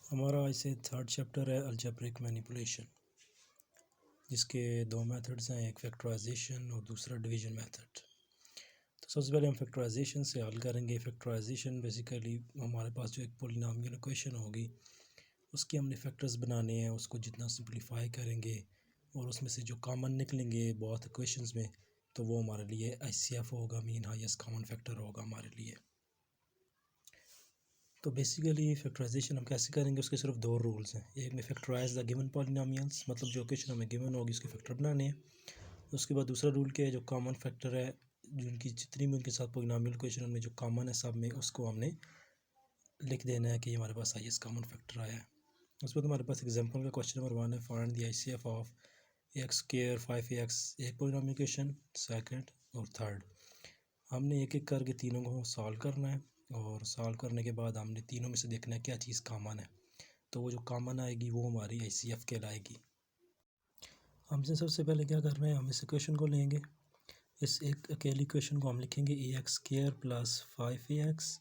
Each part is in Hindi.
हमारा ऐसे थर्ड चैप्टर है अलजेब्रिक मैनिपुलेशन, जिसके दो मेथड्स हैं, एक फैक्टराइजेशन और दूसरा डिवीजन मेथड। तो सबसे पहले हम फैक्टराइजेशन से हल करेंगे। फैक्टराइजेशन बेसिकली हमारे पास जो एक पॉलिनॉमियल इक्वेशन होगी उसके हमने फैक्टर्स बनाने हैं, उसको जितना सिंप्लीफाई करेंगे और उसमें से जो कॉमन निकलेंगे बहुत इक्वेशंस में, तो वो हमारे लिए ICF होगा, मीन हाईएस्ट कॉमन फैक्टर होगा हमारे लिए। तो बेसिकली फैक्टराइजेशन हम कैसे करेंगे, उसके सिर्फ दो रूल्स हैं। एक में फैक्टराइज द गिवन पॉलिनॉमियल्स, मतलब जो इक्वेशन हमें गिवन होगी उसके फैक्टर बनाने हैं। उसके बाद दूसरा रूल क्या है, जो कॉमन फैक्टर है, जिनकी जितनी भी उनके साथ पॉलिनॉमियल इक्वेशन में जो कॉमन है सब में, उसको हमने लिख देना है कि हमारे पास हाईएस्ट कॉमन फैक्टर आया है। उसमें तो हमारे पास एग्जांपल का क्वेश्चन नंबर 1 है, find the ICF of x² 5ax, एक पॉलिनॉमियल इक्वेशन, सेकंड और थर्ड। हमने एक एक करके तीनों को सॉल्व करना है और सॉल्व करने के बाद हमने तीनों में से देखना है क्या चीज़ कॉमन है। तो वो जो कॉमन आएगी वो हमारी ICF कहलाएगी। हमसे सबसे पहले क्या करना है, हम इस इक्वेशन को लेंगे, इस एक अकेली इक्वेशन को हम लिखेंगे ax² + 5ax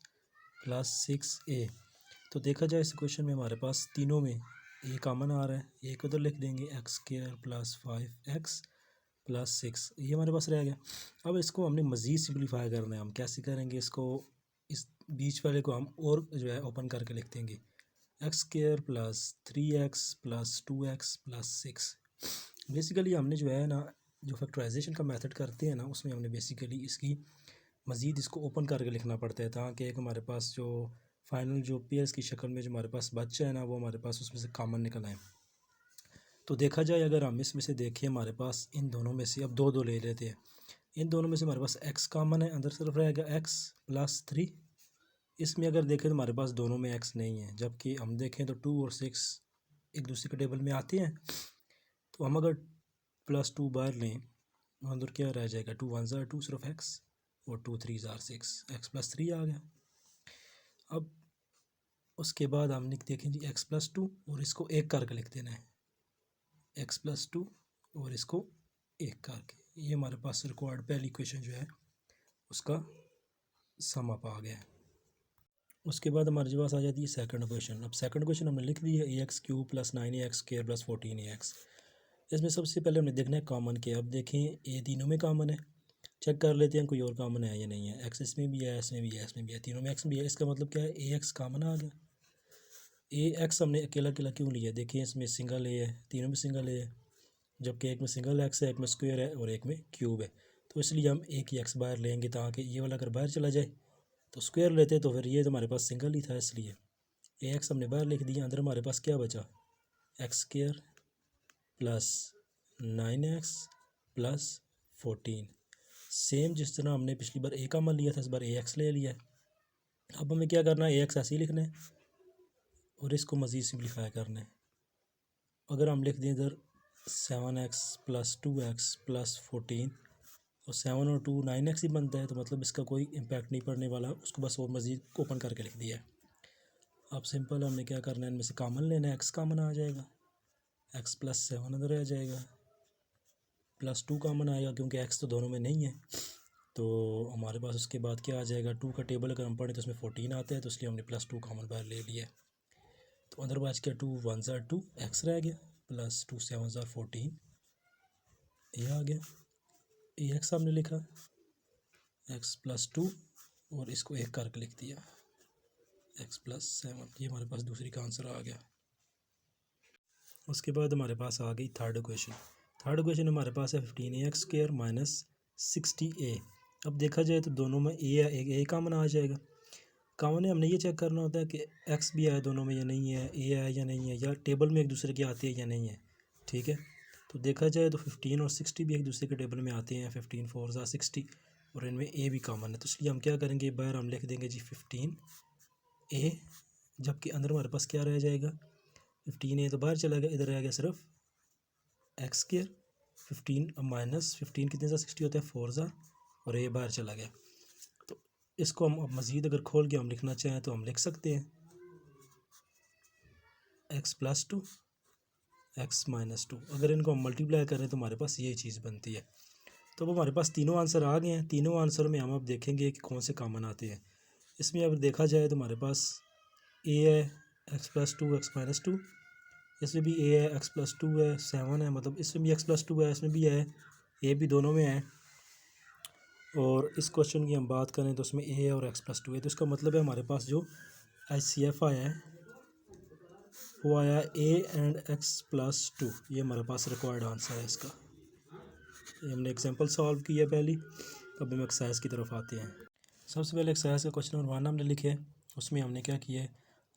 + 6a। तो देखा जाए इस इक्वेशन में हमारे पास तीनों में ए कॉमन आ रहा है, एक उधर लिख देंगे x² + 5x + 6, ये हमारे पास रह गया। अब इसको हमने मज़ीद सिंप्लीफाई करना है। हम कैसे करेंगे इसको, इस बीच वाले को हम और जो है ओपन करके लिख देंगे x² + 3x + 2x + 6। बेसिकली हमने जो है ना, जो फैक्टराइजेशन का मेथड करते हैं ना, उसमें हमने बेसिकली इसकी मज़ीद इसको ओपन करके लिखना पड़ता है, ताकि एक हमारे पास जो फाइनल जो पेयर्स की शक्ल में जो हमारे पास बच्चा है ना, वो हमारे पास उसमें से कॉमन निकल आए। तो देखा जाए अगर हम इसमें से देखें, हमारे पास इन दोनों में से अब दो दो ले लेते हैं, इन दोनों में से हमारे पास x कॉमन है, अंदर तरफ रहेगा x + 3। इसमें अगर देखें तो हमारे पास दोनों में x नहीं है, जबकि हम देखें तो 2 और 6 एक दूसरे के टेबल में आते हैं। तो हम अगर +2 बाहर लें, अंदर क्या रह जाएगा, 2 1 ज़ा 2 सिर्फ x और 2 3 ज़ा 6, x + 3 आ गया। अब उसके बाद हम देखें जी x + 2 और इसको एक करके लिख देना है, x + 2 और इसको एक करके, ये हमारे पास रिक्वायर्ड पहली इक्वेशन जो है उसका सम अप आ गया है। उसके बाद हमारे पास आ जाती है सेकंड इक्वेशन। अब सेकंड इक्वेशन हमने लिख दी है ax³ + 9ax² + 14ax। इसमें सबसे पहले हमने देखना है कॉमन के। अब देखें ये तीनों में कॉमन है, चेक कर लेते हैं कोई और कॉमन है या नहीं है। एक्स इसमें भी है, इसमें भी है, इसमें भी है, तीनों में एक्स भी है। इसका मतलब क्या है, ax कॉमन आ गया। ax हमने अकेला अकेला क्यों लिया, देखिए इसमें सिंगल ए है, तीनों में सिंगल ए है, जबकि एक में सिंगल एक्स है, एक में स्क्वायर है और एक में क्यूब है। तो इसलिए हम एक ही एक्स बाहर लेंगे, ताकि ये वाला अगर बाहर चला जाए तो स्क्वायर लेते, तो फिर ये तो हमारे पास सिंगल ही था, इसलिए ax हमने बाहर लिख दिया। अंदर हमारे पास क्या बचा, x² + 9x + 14। सेम जिस तरह हमने पिछली बार a कॉमन लिया था, इस बार ax ले लिया है। अब हमें क्या करना है, ax ऐसे ही लिखना है और इसको मज़ीद सिंप्लीफाई करना है। अगर हम लिख दें इधर 7x + 2x + 14, और 7 और 2 9x ही बनता है, तो मतलब इसका कोई इम्पैक्ट नहीं पड़ने वाला, उसको बस और मज़ीद ओपन करके लिख दिया है। अब सिंपल हमने क्या करना है, इनमें से कॉमन लेना है, x कॉमन आ जाएगा, x + 7 अंदर आ जाएगा, +2 कॉमन आएगा क्योंकि x तो दोनों में नहीं है। तो हमारे पास उसके बाद क्या आ जाएगा, 2 का टेबल अगर हम पढ़ें तो उसमें 14 आता है, तो इसलिए हमने +2 कॉमन बाहर ले लिया है। तो अंदर बच गया 2 1 ज़ा 2, x रह गया, +2 7 ज़ा 14, ये आ गया। ax हमने लिखा x + 2 और इसको एक करके लिख दिया, x + 7, ये हमारे पास दूसरी का आंसर आ गया। उसके बाद हमारे पास आ गई थर्ड इक्वेशन। थर्ड इक्वेशन हमारे पास है 15ax² - 60a। अब देखा जाए तो दोनों में a है, एक a कॉमन आ जाएगा। कॉमन है, हमने ये चेक करना होता है कि x भी आया दोनों में या नहीं है, a है या नहीं है, या टेबल में एक दूसरे के आते हैं या नहीं है। ठीक है, तो देखा जाए तो 15 और 60 भी एक दूसरे के टेबल में आते हैं, 15 4 ज़ा 60, और इनमें a भी कॉमन है। तो इसलिए हम क्या करेंगे, बाहर हम लिख देंगे जी 15a, जबकि अंदर हमारे पास क्या रह जाएगा, 15a तो बाहर चला गया, इधर रह गया सिर्फ x²। 15 - 15 कितने ज़ा 60 होता है, 4 ज़ा, और a बाहर चला गया। तो इसको हम अब मज़ीद अगर खोल के हम लिखना चाहें तो हम लिख सकते हैं x + 2 x - 2। अगर इनको हम मल्टीप्लाई करें तो हमारे पास यही चीज़ बनती है। तो अब हमारे पास तीनों आंसर आ गए हैं। तीनों आंसर में हम अब देखेंगे कि कौन से कॉमन आते हैं। इसमें अगर देखा जाए तो हमारे पास a है, x+2 x-2, इसमें भी a है, x+2 है, 7 है, मतलब इसमें भी x+2 है, इसमें भी है, a भी दोनों में है। और इस क्वेश्चन की हम बात करें तो उसमें a और x+2 है, तो इसका मतलब है हमारे पास जो HCF आया है वो आया a एंड x+2, ये हमारे पास रिक्वायर्ड आंसर है इसका। ये हमने एग्जांपल सॉल्व की है पहली। अब हम एक्सरसाइज की तरफ आते हैं। सबसे पहले एक्सरसाइज का क्वेश्चन नंबर 1 हमने लिखे है, उसमें हमने क्या किया है,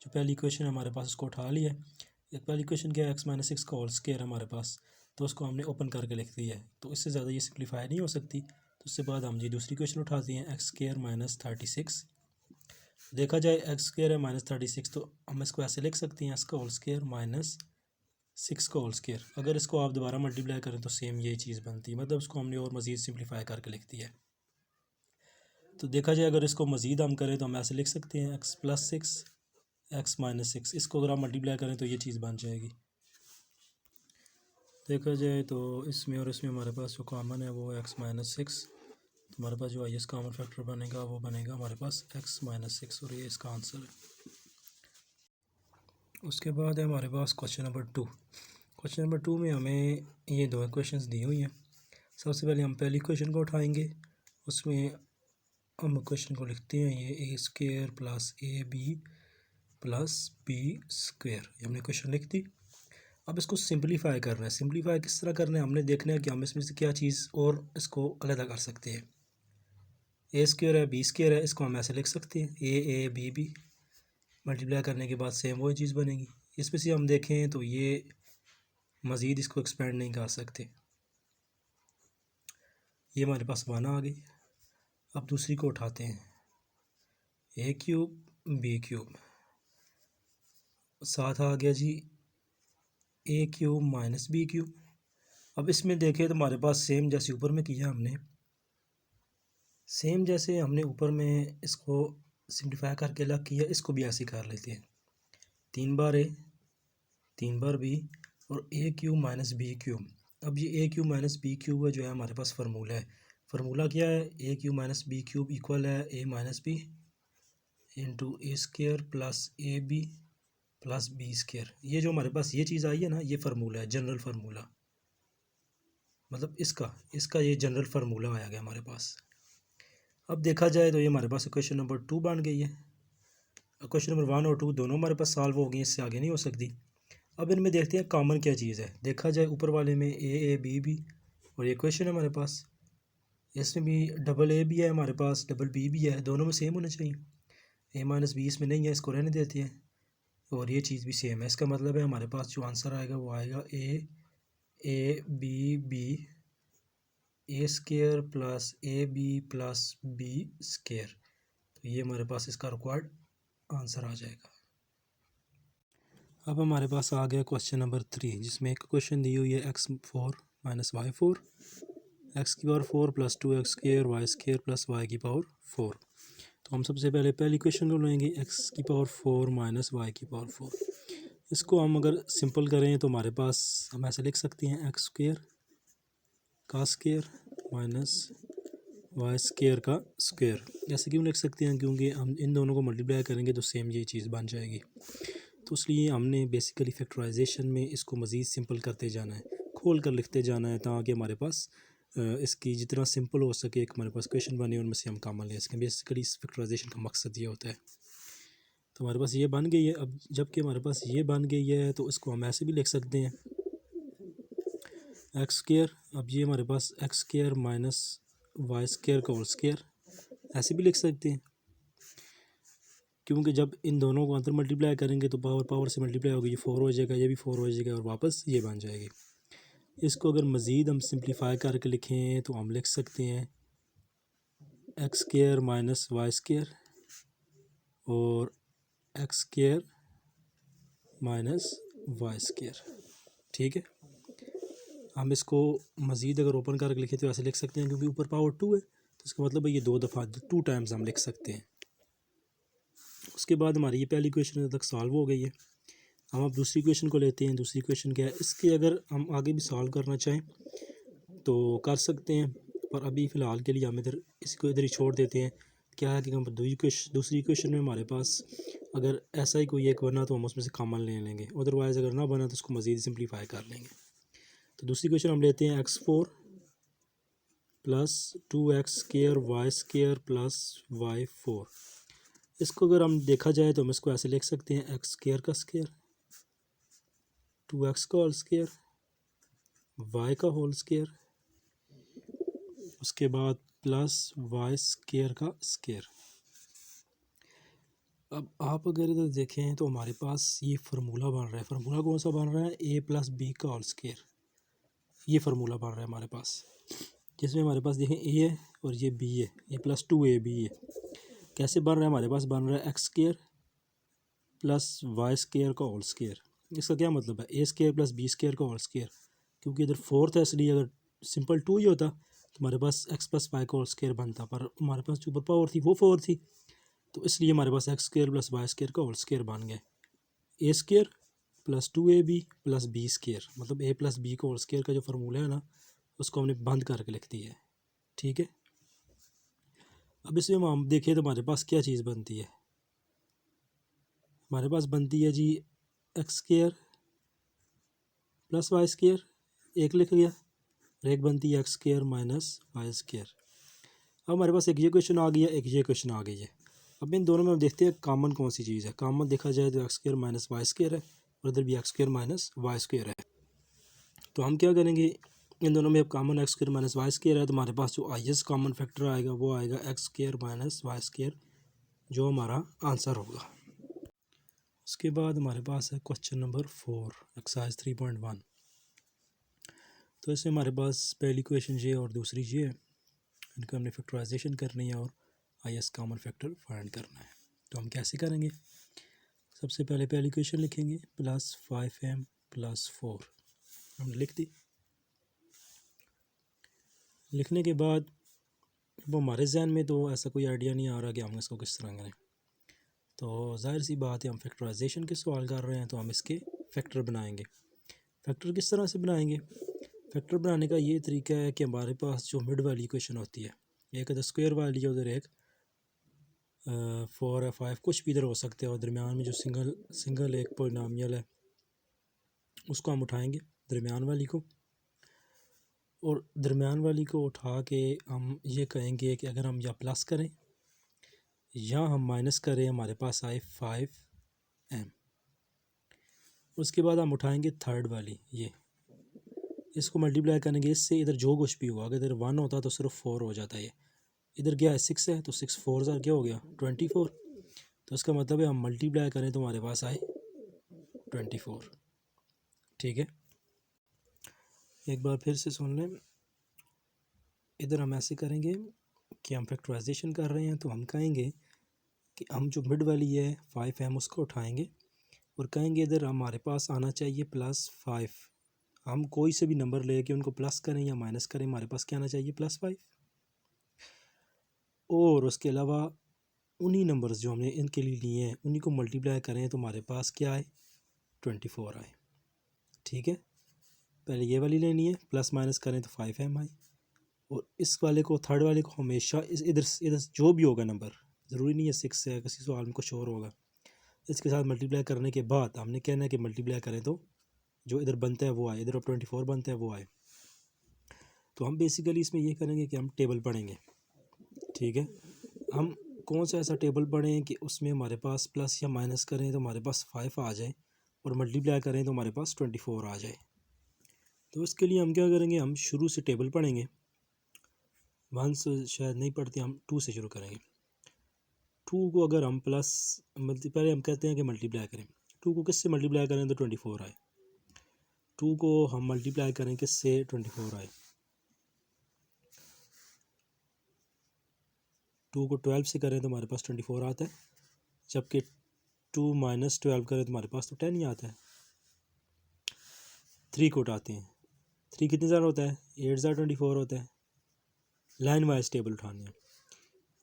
जो पहली क्वेश्चन है हमारे पास उसको उठा लिया है। एक पहली क्वेश्चन क्या है, x-6 का होल स्क्वायर हमारे पास, तो उसको हमने ओपन करके लिख दिया है, तो इससे ज़्यादा ये सिंप्लीफाई नहीं हो सकती। तो उसके बाद हम ये दूसरी क्वेश्चन उठाते हैं, x² - 36। देखा जाए x² है -36, तो हम इसको ऐसे लिख सकते हैं, इसका होल स्क्वायर -6 का होल स्क्वायर। अगर इसको आप दोबारा मल्टीप्लाई करें तो सेम यही चीज़ बनती है, मतलब इसको हमने और मज़ीद सिंप्लीफाई करके लिख दिया है। तो देखा जाए अगर इसको मज़ीद हम करें तो हम ऐसे लिख सकते हैं, x+6 x-6, इसको अगर आप मल्टीप्लाई करें तो ये चीज़ बन जाएगी। देखा जाए तो इसमें और इसमें हमारे पास जो कॉमन है वो x-6, तो हमारे पास जो हाईएस्ट कॉमन फैक्टर बनेगा वो बनेगा हमारे पास x-6, और ये इसका आंसर है। उसके बाद है हमारे पास क्वेश्चन नंबर 2। क्वेश्चन नंबर 2 में हमें ये दो क्वेश्चंस दी हुई हैं। सबसे पहले हम पहली क्वेश्चन को उठाएंगे, उसमें हम क्वेश्चन को लिखते हैं, ये a² + ab + b², ये हमने क्वेश्चन लिख दी। अब इसको सिंप्लीफाई करना है। सिंप्लीफाई किस तरह करना है, हमने देखना है कि हम इसमें से क्या चीज़ और इसको अलग कर सकते हैं। a² है, b² है, इसको हम ऐसे लिख सकते हैं, a b मल्टीप्लाई करने के बाद सेम वही चीज़ बनेगी। इसमें से हम देखें तो ये मज़ीद इसको एक्सपेंड नहीं कर सकते, ये हमारे पास 1 आ गई। अब दूसरी को उठाते हैं, a³ b³ साथ आ गया जी a³ - b³। अब इसमें देखें तो हमारे पास सेम जैसे ऊपर में किया हमने, सेम जैसे हमने ऊपर में इसको सिंप्लीफाई करके अलग किया, इसको भी ऐसे कर लेते हैं, 3 बार a 3 बार b और a³ - b³। अब ये a³ - b³ जो है हमारे पास फार्मूला है। फार्मूला क्या है, a³ - b³ इक्वल है a - b into a² + ab + b²। ये जो हमारे पास ये चीज़ आई है ना, ये फार्मूला है, जनरल फार्मूला, मतलब इसका ये जनरल फार्मूला आया गया हमारे पास। अब देखा जाए तो ये हमारे पास क्वेश्चन नंबर 2 बन गई है। क्वेश्चन नंबर 1 और 2 दोनों हमारे पास सॉल्व हो गई, इससे आगे नहीं हो सकती। अब इनमें देखते हैं कॉमन क्या चीज़ है। देखा जाए ऊपर वाले में a b और ये क्वेश्चन है हमारे पास, इसमें भी डबल a भी है हमारे पास, डबल b भी है, दोनों में सेम होना चाहिए। a - b इसमें नहीं है, इसको रहने देते हैं, और ये चीज़ भी सेम है। इसका मतलब है हमारे पास जो आंसर आएगा वो आएगा a b a² + ab + b²। तो ये हमारे पास इसका रिक्वायर्ड आंसर आ जाएगा। अब हमारे पास आ गया क्वेश्चन नंबर 3, जिसमें एक क्वेश्चन दी हुई है x4 - y4, x⁴ + 2x² y² + y⁴। तो हम सबसे पहले पहली क्वेश्चन को लेंगे, x⁴ - y⁴। इसको हम अगर सिंपल करें तो हमारे पास हम ऐसे लिख सकते हैं, x² का स्क्वायर -y² का स्क्वायर। ऐसे क्यों लिख सकते हैं, क्योंकि हम इन दोनों को मल्टीप्लाई करेंगे तो सेम ये चीज़ बन जाएगी। तो इसलिए हमने बेसिकली फैक्टराइजेशन में इसको मज़ीद सिंपल करते जाना है, खोल कर लिखते जाना है, ताकि हमारे पास इसकी जितना सिंपल हो सके एक हमारे पास क्वेश्चन बने, उनमें से हम कॉमन ले सकें। बेसिकली इस फैक्टराइजेशन का मकसद ये होता है। तो हमारे पास ये बन गई है। अब जबकि हमारे पास ये बन गई है तो इसको हम ऐसे भी लिख सकते हैं, x²। अब ये हमारे पास x² - y² का होल स्क्वायर, ऐसे भी लिख सकते हैं, क्योंकि जब इन दोनों को अंदर मल्टीप्लाई करेंगे तो पावर से मल्टीप्लाई होगी, ये 4 हो जाएगा, ये भी 4 हो जाएगा, और वापस ये बन जाएगी। इसको अगर मज़ीद हम सिंप्लीफाई करके लिखें तो हम लिख सकते हैं x² - y² और x² - y²। ठीक है, हम इसको मज़ीद अगर ओपन करके लिखें तो ऐसे लिख सकते हैं, क्योंकि ऊपर पावर 2 है तो इसका मतलब है ये 2 दफ़ा 2 टाइम्स हम लिख सकते हैं। उसके बाद हमारी ये पहली क्वेश्चन तक सॉल्व हो गई है। हम अब दूसरी क्वेश्चन को लेते हैं। दूसरी क्वेश्चन क्या है, इसके अगर हम आगे भी सॉल्व करना चाहें तो कर सकते हैं, पर अभी फ़िलहाल के लिए हम इसको इधर ही छोड़ देते हैं क्या है कि हम दूसरी इक्वेशन में हमारे पास अगर ऐसा ही कोई एक बना तो हम उसमें से कॉमन ले लेंगे, अदरवाइज़ अगर ना बना तो उसको मज़ीद सिंप्लीफाई कर लेंगे। तो दूसरी क्वेश्चन हम लेते हैं x4 plus 2x² y² plus y4। इसको अगर हम देखा जाए तो हम इसको ऐसे लिख सकते हैं x² का स्क्वायर, 2x का होल स्क्वायर, y का होल स्क्वायर, उसके बाद प्लस y² का स्क्वायर। अब आप अगर इधर देखें तो हमारे पास ये फार्मूला बन रहा है। फार्मूला कौन सा बन रहा है? a प्लस बी का होल स्क्वायर। ये फार्मूला बन रहा है हमारे पास, जिसमें हमारे पास देखें a है और ये b है, ये प्लस 2ab है। कैसे बन रहा है? हमारे पास बन रहा है x² प्लस y² का होल स्क्वायर। इसका क्या मतलब है? a² प्लस b² का होल स्क्वायर, क्योंकि इधर फोर्थ है इसलिए अगर सिंपल 2 ही होता तो हमारे पास x प्लस y का होल स्क्वायर बनता, पर हमारे पास जो ऊपर पावर थी वो 4 थी, तो इसलिए हमारे पास x² प्लस y² का होल स्क्वायर बन गया। a² plus 2ab plus b², मतलब a प्लस बी का होल स्क्वायर का जो फार्मूला है ना, उसको हमने बंद करके लिख दिया है। ठीक है, अब इसमें हम देखें तो हमारे पास क्या चीज़ बनती है? हमारे पास बनती है जी x² प्लस y², एक लिख लिया, और एक बनती है x² माइनस y²। अब हमारे पास एक ये क्वेश्चन आ गया, एक ये क्वेश्चन आ गई है। अब इन दोनों में हम देखते हैं कॉमन कौन सी चीज़ है। कॉमन देखा जाए तो x² माइनस y² है, और इधर भी x² माइनस y² है। तो हम क्या करेंगे, इन दोनों में अब कॉमन x² माइनस y² है, तो हमारे पास जो हाईएस्ट कॉमन फैक्टर आएगा वो आएगा x² माइनस y², जो हमारा आंसर होगा। उसके बाद हमारे पास है क्वेश्चन नंबर 4, एक्सरसाइज 3.1। तो इसमें हमारे पास पहली क्वेश्चन ये और दूसरी ये है, इनका हमने फैक्टराइजेशन करनी है और हाईएस्ट कॉमन फैक्टर फाइंड करना है। तो हम कैसे करेंगे? सबसे पहले पहली क्वेश्चन लिखेंगे, प्लस 5m प्लस 4, हमने लिख दी। लिखने के बाद अब हमारे जहन में तो ऐसा कोई आइडिया नहीं आ रहा कि हम इसको किस तरह करें। तो जाहिर सी बात है, हम फैक्टराइजेशन के सवाल कर रहे हैं तो हम इसके फैक्टर बनाएंगे। फैक्टर किस तरह से बनाएंगे? फैक्टर बनाने का ये तरीका है कि हमारे पास जो मिड वाली इक्वेशन होती है, एक इधर स्क्वायर वाली है, उधर एक 4 या 5 कुछ भी इधर हो सकते हैं, और दरमियान में जो सिंगल एक पॉलिनॉमियल है उसको हम उठाएंगे, दरमियान वाली को। और दरमियान वाली को उठा के हम ये कहेंगे कि अगर हम या प्लस करें या हम माइनस करें, हमारे पास आए 5m। उसके बाद हम उठाएंगे थर्ड वाली, ये इसको मल्टीप्लाई करेंगे इससे, इधर जो कुछ भी हुआ, अगर इधर 1 होता तो सिर्फ 4 हो जाता है। ये इधर क्या है 6 है, तो 6 4 क्या हो गया 24। तो इसका मतलब है हम मल्टीप्लाई करें तो हमारे पास आए 24। ठीक है, एक बार फिर से सुन लें। इधर हम ऐसे करेंगे कि हम फैक्टराइजेशन कर रहे हैं, तो हम कहेंगे कि हम जो मिड वाली है 5m उसको उठाएंगे और कहेंगे इधर हमारे पास आना चाहिए प्लस 5। हम कोई से भी नंबर ले के उनको प्लस करें या माइनस करें, हमारे पास क्या आना चाहिए प्लस 5। और उसके अलावा उन्हीं नंबर्स जो हमने इनके लिए लिए हैं उन्हीं को मल्टीप्लाई करें तो हमारे पास क्या आए 24 आए। ठीक है, पहले ये वाली लेनी है, प्लस माइनस करें तो 5m आए, और इस वाले को थर्ड वाले को हमेशा इधर इधर जो भी होगा नंबर, ज़रूरी नहीं है 6 है, किसी सवाल में कुछ और होगा, इसके साथ मल्टीप्लाई करने के बाद हमने कहना है कि मल्टीप्लाई करें तो जो इधर बनता है वो आए, इधर 24 बनता है वो आए। तो हम बेसिकली इसमें ये करेंगे कि हम टेबल पढ़ेंगे। ठीक है, हम कौन सा ऐसा टेबल पढ़ें कि उसमें हमारे पास प्लस या माइनस करें तो हमारे पास 5 आ जाए, और मल्टीप्लाई करें तो हमारे पास 24 आ जाए। तो इसके लिए हम क्या करेंगे, हम शुरू से टेबल पढ़ेंगे। 1 से शायद नहीं पढ़ते, हम 2 से शुरू करेंगे। 2 को अगर हम प्लस पहले हम कहते हैं कि मल्टीप्लाई करें, 2 को किससे मल्टीप्लाई करें तो 24 आए। 2 को हम मल्टीप्लाई करें किससे 24 आए। 2 को 12 से करें तो हमारे पास 24 आता है, जबकि 2 माइनस 12 करें तो हमारे पास तो 10 ही आता है। 3 को उठाते हैं, 3 कितने ज़्यादा होता है 8 ज़्यादा 24 होता है। लाइन वाइज टेबल उठाने हैं,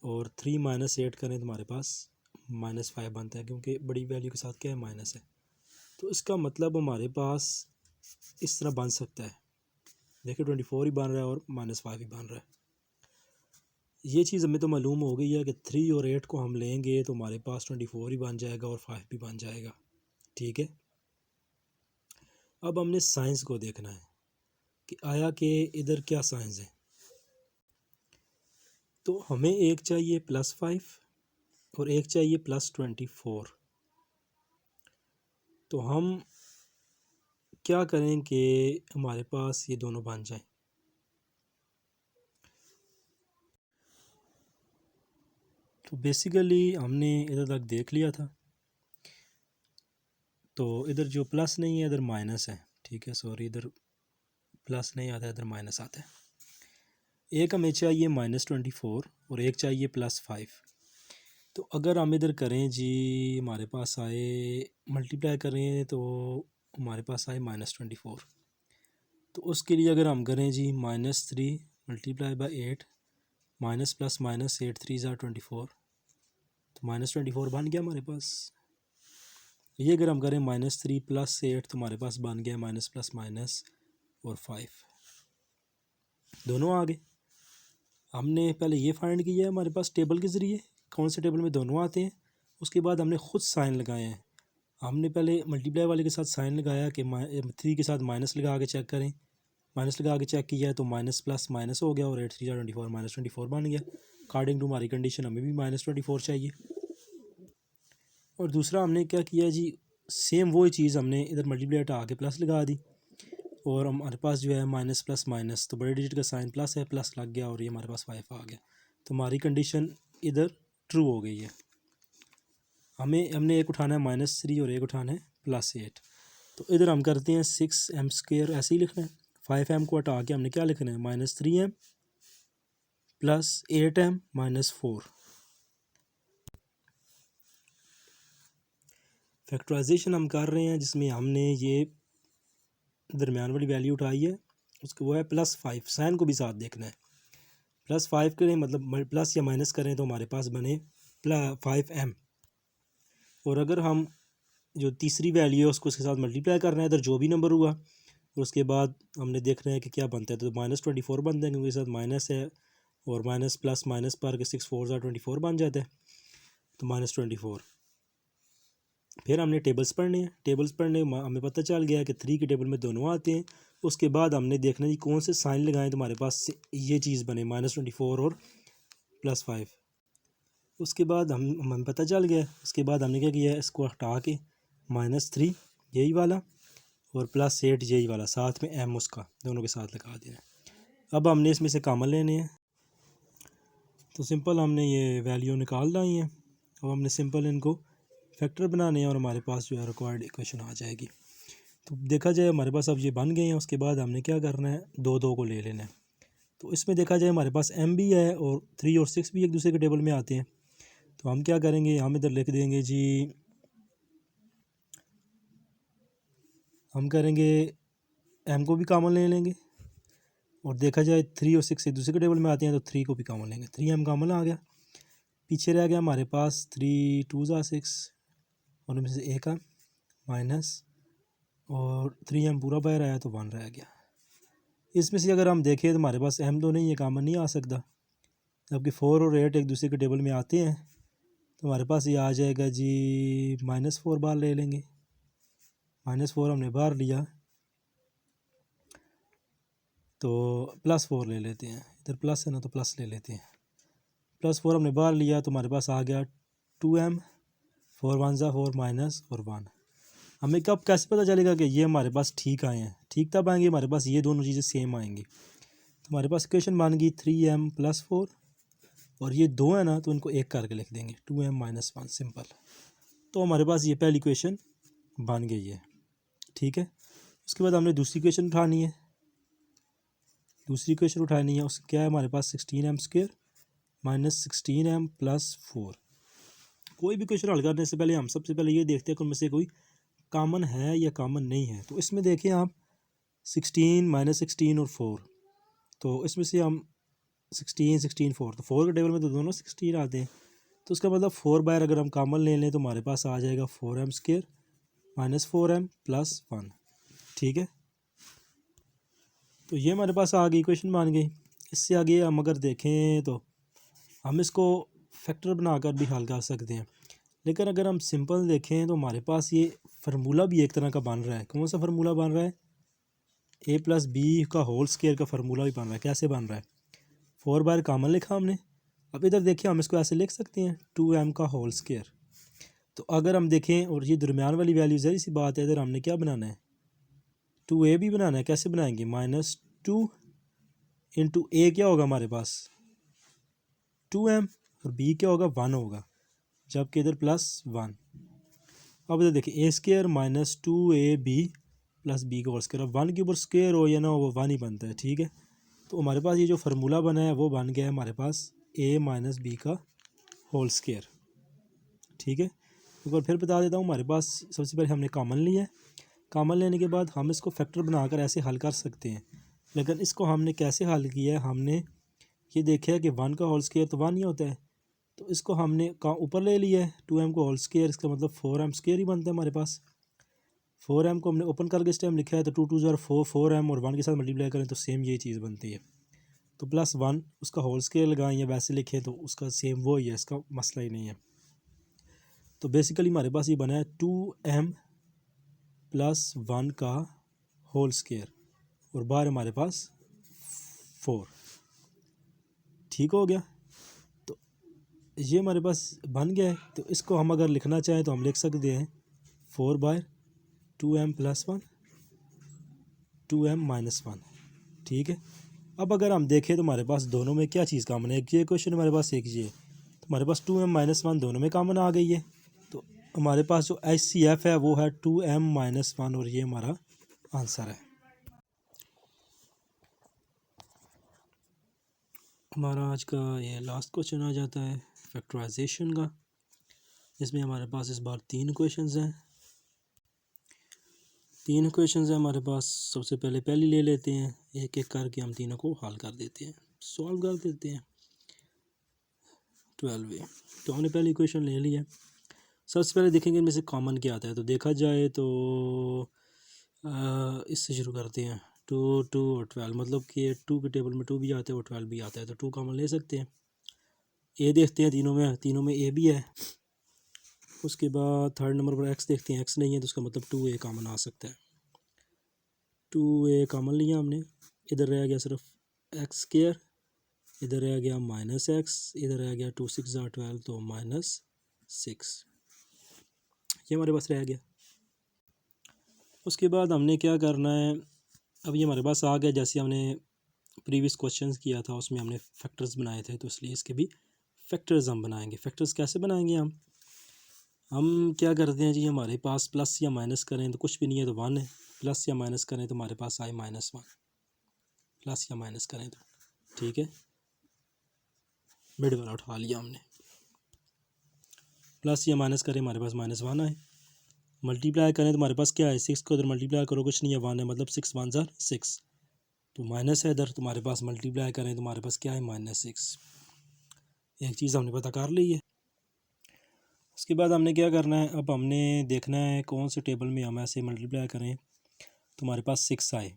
और 3 माइनस 8 करें तो हमारे पास -5 बनता है, क्योंकि बड़ी वैल्यू के साथ क्या है माइनस है। तो इसका मतलब हमारे पास इस तरह बन सकता है, देखिए 24 ही बन रहा है और -5 ही बन रहा है। ये चीज़ हमें तो मालूम हो गई है कि 3 और 8 को हम लेंगे तो हमारे पास 24 ही बन जाएगा और 5 भी बन जाएगा। ठीक है, अब हमने साइंस को देखना है कि आया कि इधर क्या साइंस है। तो हमें एक चाहिए +5 और एक चाहिए +24। तो हम क्या करें कि हमारे पास ये दोनों बन जाएं। तो बेसिकली हमने इधर तक देख लिया था। तो इधर जो प्लस नहीं है इधर माइनस है। ठीक है, सॉरी, इधर प्लस नहीं आता है, इधर माइनस आता है। एक हमें चाहिए -24 और एक चाहिए +5। तो अगर हम इधर करें जी, हमारे पास आए मल्टीप्लाई करें तो हमारे पास आए -24। तो उसके लिए अगर हम करें जी -3 × 8 माइनस प्लस माइनस 8 3 ज़ा 24, तो -24 बन गया हमारे पास। ये अगर हम करें -3 + 8 तो हमारे पास बन गया माइनस प्लस माइनस और 5 दोनों आ गए। हमने पहले ये फाइंड किया है हमारे पास टेबल के ज़रिए कौन से टेबल में दोनों आते हैं। उसके बाद हमने ख़ुद साइन लगाए हैं। हमने पहले मल्टीप्लाई वाले के साथ साइन लगाया कि 3 के साथ माइनस लगा के चेक करें। माइनस लगा के चेक किया तो माइनस प्लस माइनस हो गया और 8 3 ज़ा 24 -24 बन गया। अकॉर्डिंग टू हमारी कंडीशन हमें भी -24 चाहिए। और दूसरा हमने क्या किया जी, सेम वही चीज़ हमने इधर मल्टीप्लाई हटा के प्लस लगा दी और हमारे पास जो है माइनस प्लस माइनस, तो बड़े डिजिट का साइन प्लस है, प्लस लग गया और ये हमारे पास 5 आ गया। तो हमारी कंडीशन इधर ट्रू हो गई है। हमने एक उठाना है -3 और एक उठाना है +8। तो इधर हम करते हैं 6m², ऐसे ही लिखना है। 5m को हटा के हमने क्या लिखना है -3m + 8m - 4। फैक्टराइजेशन हम कर रहे हैं जिसमें हमने ये दरमियान वाली वैल्यू उठाई है, उसको वो है +5। साइन को भी साथ देखना है। +5 करें मतलब प्लस या माइनस करें तो हमारे पास बने 5m। और अगर हम जो तीसरी वैल्यू है उसको उसके साथ मल्टीप्लाई करना है, इधर जो भी नंबर हुआ और उसके बाद हमने देखना है कि क्या बनता है। तो -24 बनता है क्योंकि इसके साथ माइनस है और माइनस प्लस माइनस पर के 6 4 ज़ा 24 बन जाता है। तो -24। फिर हमने टेबल्स पढ़ने हैं। टेबल्स पढ़ने हमें पता चल गया कि 3 के टेबल में दोनों आते हैं। उसके बाद हमने देखना जी कौन से साइन लगाएं तो हमारे पास ये चीज़ बने -24 और +5। उसके बाद हमें पता चल गया। उसके बाद हमने क्या किया है, इसको हटा के -3 यही वाला और +8 यही वाला, साथ में m उसका दोनों के साथ लगा देना। अब हमने इसमें से कॉमन लेने हैं। तो सिंपल हमने ये वैल्यू निकाल लाई है। अब हमने सिंपल इनको फैक्टर बनाने हैं और हमारे पास जो है रिक्वायर्ड इक्वेशन आ जाएगी। तो देखा जाए हमारे पास अब ये बन गए हैं। उसके बाद हमने क्या करना है, 2 2 को ले लेना है। तो इसमें देखा जाए हमारे पास m भी है और 3 और 6 भी एक दूसरे के टेबल में आते हैं। तो हम क्या करेंगे, हम इधर लिख देंगे जी, हम करेंगे m को भी कॉमन ले लेंगे और देखा जाए 3 और 6 एक दूसरे के टेबल में आते हैं तो 3 को भी कॉमन लेंगे। 3m कॉमन आ गया। पीछे रह गया हमारे पास 3 2 ज़ा 6 और उनमें से एक माइनस और 3m पूरा बाहर आया तो 1 रह गया। इसमें से अगर हम देखें तो हमारे पास m तो नहीं है, कॉमन नहीं आ सकता। जबकि 4 और 8 एक दूसरे के टेबल में आते हैं तो हमारे पास ये आ जाएगा जी -4 बाहर ले लेंगे। -4 हमने बाहर लिया तो +4 ले लेते हैं। इधर प्लस है ना तो प्लस ले लेते हैं। +4 हमने बाहर लिया तो हमारे पास आ गया 2m। 4 1 ज़ा 4 माइनस और 1। हमें कब कैसे पता चलेगा कि ये हमारे पास ठीक आए हैं? ठीक तब आएंगे हमारे पास ये दोनों चीज़ें सेम आएंगी। तो हमारे पास इक्वेशन बन गई 3m + 4 और ये 2 है ना तो इनको एक करके लिख देंगे 2m - 1 सिंपल। तो हमारे पास ये पहली इक्वेशन बन गई है। ठीक है, उसके बाद हमने दूसरी इक्वेशन उठानी है। दूसरी इक्वेशन उठानी है, उसका क्या है हमारे पास 16m² - 16m + 4। कोई भी क्वेश्चन हल करने से पहले हम सबसे पहले ये देखते हैं कि उनमें से कोई कॉमन है या कॉमन नहीं है। तो इसमें देखें आप 16 - 16 और 4, तो इसमें से हम 16 16 4, तो 4 के टेबल में तो दोनों 16 आते हैं। तो उसका मतलब 4 बार अगर हम कॉमन ले लें तो हमारे पास आ जाएगा 4m² - 4m + 1। ठीक है, तो ये हमारे पास आ गई, इक्वेशन बन गई। इससे आगे हम अगर देखें तो हम इसको फैक्टर बनाकर भी हल कर सकते हैं। लेकिन अगर हम सिंपल देखें तो हमारे पास ये फार्मूला भी एक तरह का बन रहा है। कौन सा फार्मूला बन रहा है? ए प्लस बी का होल स्क्वायर का फार्मूला भी बन रहा है। कैसे बन रहा है? 4 बार कॉमन लिखा हमने। अब इधर देखिए हम इसको ऐसे लिख सकते हैं 2m का होल स्क्वायर। तो अगर हम देखें और ये दरमियान वाली वैल्यू जरी सी बात है, इधर हमने क्या बनाना है? 2a भी बनाना है। कैसे बनाएंगे? -2 इंटू ए क्या होगा हमारे पास? 2m और b क्या होगा? 1 होगा, जबकि इधर +1। अब इधर देखिए ए स्क्वायर -2ab प्लस बी का होल स्क्वायर। अब 1 के ऊपर स्क्वायर हो या ना वो 1 ही बनता है। ठीक है, तो हमारे पास ये जो फार्मूला बना है वो बन गया है हमारे पास a माइनस बी का होल स्क्वायर। ठीक है, एक बार फिर बता देता हूँ। हमारे पास सबसे पहले हमने कॉमन लिया है। कॉमन लेने के बाद हम इसको फैक्टर बनाकर ऐसे हल कर सकते हैं। लेकिन इसको हमने कैसे हल किया है? हमने ये देखा है कि 1 का होल स्क्वायर तो 1 ही होता है, तो इसको हमने ऊपर ले लिया है 2m को होल स्क्वायर। इसका मतलब 4m स्क्वायर ही बनता है हमारे पास। 4m को हमने ओपन करके इस टाइम लिखा है, तो 2 2 4 4m और 1 के साथ मल्टीप्लाई करें तो सेम ये चीज़ बनती है। तो +1 उसका होल स्क्वायर लगाएं या वैसे लिखें तो उसका सेम वो ही है, इसका मसला ही नहीं है। तो बेसिकली हमारे पास ये बना है 2m + 1 का होल स्क्वायर और बाहर हमारे पास 4। ठीक हो गया, तो ये हमारे पास बन गया है। तो इसको हम अगर लिखना चाहें तो हम लिख सकते हैं 4/2m + 1 2m - 1। ठीक है, अब अगर हम देखें तो हमारे पास दोनों में क्या चीज़ कॉमन है? एक ये क्वेश्चन हमारे पास, एक ये, तो हमारे पास 2m - 1 दोनों में कॉमन आ गई है। तो हमारे पास जो HCF है वो है 2m - 1 और ये हमारा आंसर है। हमारा आज का ये लास्ट क्वेश्चन आ जाता है फैक्टराइजेशन का। इसमें हमारे पास इस बार 3 क्वेश्चंस हैं। 3 क्वेश्चंस हैं हमारे पास। सबसे पहले पहली ले लेते हैं, एक एक करके हम तीनों को हल कर देते हैं, सॉल्व कर देते हैं 12 तो हमने पहली क्वेश्चन ले लिया। सबसे पहले देखेंगे इनमें से कॉमन क्या आता है। तो देखा जाए तो इससे शुरू करते हैं। 2 2 और 12, मतलब कि 2 के टेबल में 2 भी आता है और 12 भी आता है, तो 2 कॉमन ले सकते हैं। ए देखते हैं, तीनों में ए भी है। उसके बाद थर्ड नंबर पर एक्स देखते हैं, एक्स नहीं है तो उसका मतलब 2a कॉमन आ सकता है। 2a कॉमन लिया हमने। इधर रह गया सिर्फ एक्स स्क्वायर, इधर रह गया -x, इधर रह गया 2 6 12 तो -6, ये हमारे पास रह गया। उसके बाद हमने क्या करना है? अब ये हमारे पास आ गया, जैसे हमने प्रीवियस क्वेश्चंस किया था उसमें हमने फैक्टर्स बनाए थे, तो इसलिए इसके भी फैक्टर्स हम बनाएंगे। फैक्टर्स कैसे बनाएंगे? हम क्या करते हैं जी, हमारे पास प्लस या माइनस करें तो कुछ भी नहीं है तो 1 है, प्लस या माइनस करें तो हमारे पास आए -1, प्लस या माइनस करें तो। ठीक है, मिड वाला उठा लिया हमने। प्लस या माइनस करें हमारे पास -1 आए, मल्टीप्लाई करें तो हमारे पास क्या है? 6 को इधर मल्टीप्लाई करो, कुछ नहीं है, 1 है, मतलब 6 1 ज़ार 6, तो माइनस है इधर, तो हमारे पास मल्टीप्लाई करें तो हमारे पास क्या है? -6। एक चीज़ हमने पता कर ली है। उसके बाद हमने क्या करना है? अब हमने देखना है कौन से टेबल में हम ऐसे मल्टीप्लाई करें तो हमारे पास 6 आए,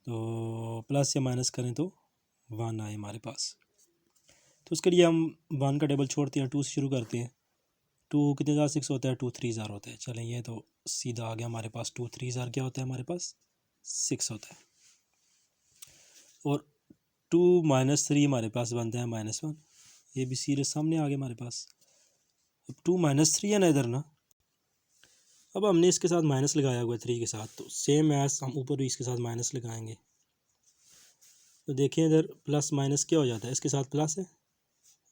तो प्लस या माइनस करें तो 1 आए हमारे पास। तो उसके लिए हम 1 का टेबल छोड़ते हैं, 2 से शुरू करते हैं। 2 कितने ज़ार 6 होता है? 2 3 ज़ार होता है। चलें, ये तो सीधा आ गया हमारे पास। 2 3 ज़ार क्या होता है? हमारे पास 6 होता है। और 2 - 3 हमारे पास बनता है -1, ये भी सीरियस सामने आ गया हमारे पास। अब 2 - 3 है ना इधर ना, अब हमने इसके साथ माइनस लगाया हुआ है 3 के साथ, तो सेम एज हम ऊपर भी इसके साथ माइनस लगाएंगे। तो देखें इधर प्लस माइनस क्या हो जाता है? इसके साथ प्लस है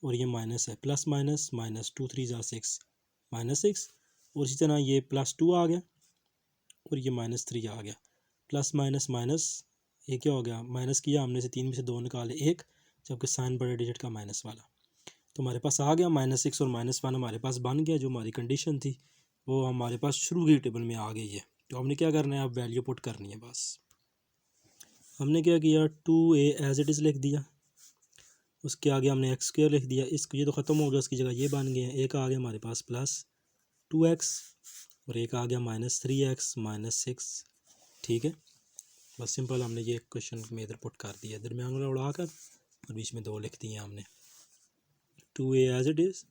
और ये माइनस है, प्लस माइनस माइनस, 2 3 ज़ार 6 -6, और इसी तरह ये +2 आ गया और ये -3 आ गया। प्लस माइनस माइनस, ये क्या हो गया? माइनस किया हमने से 3 में से 2 निकाले 1, जबकि साइन बड़े डिजिट का माइनस वाला, तो हमारे पास आ गया -6 और -1 हमारे पास बन गया। जो हमारी कंडीशन थी वो हमारे पास शुरू की टेबल में आ गई है। तो हमने क्या करना है? अब वैल्यू पुट करनी है बस। हमने क्या किया? 2a एज इट इज़ लिख दिया, उसके आगे हमने x² लिख दिया। इसको ये तो ख़त्म हो गया, उसकी जगह ये बन गए हैं। एक आ गया हमारे पास +2x और एक आ गया -3x -6। ठीक है, बस सिंपल हमने ये क्वेश्चन में इधर पुट कर दिया, दरमियान वाला उड़ा कर और बीच में 2 लिख दिए हमने। 2a as it is.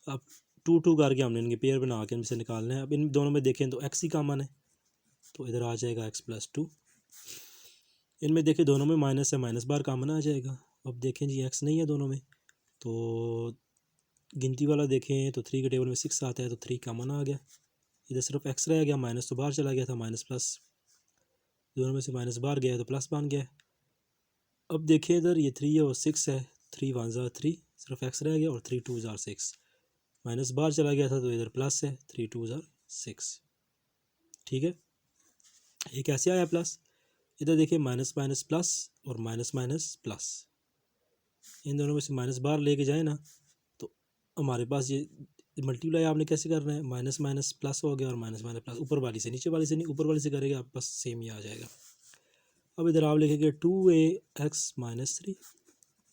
अब 2 करके हमने इनके पेयर बना के इनमें से निकालना है। अब इन दोनों में देखें तो x ही कॉमन है, तो इधर आ जाएगा x+2। इनमें देखें दोनों में माइनस है, माइनस बार कॉमन आ जाएगा। अब देखें जी x नहीं है दोनों में, तो गिनती वाला देखें तो 3 के टेबल में 6 आता है, तो 3 कॉमन आ गया। इधर सिर्फ x रह गया, माइनस तो बाहर चला गया था, माइनस प्लस दोनों में से माइनस बाहर गया तो प्लस बन गया। अब देखें इधर ये 3 है और 6 है, 3 1 ज़ा 3, सिर्फ x रह गया और 3 2 ज़ा 6, माइनस बाहर चला गया था तो इधर प्लस है, 3 2 ज़ा 6। ठीक है, ये कैसे आया प्लस? इधर देखिए माइनस माइनस प्लस और माइनस माइनस प्लस, इन दोनों में से माइनस बाहर लेके जाए ना तो हमारे पास ये मल्टीप्लाई आपने कैसे करना है, माइनस माइनस प्लस हो गया और माइनस माइनस प्लस, ऊपर वाली से नीचे वाली से नहीं, ऊपर वाली से करेगा आप बस सेम ही आ जाएगा। अब इधर आप लिखेंगे 2a(x - 3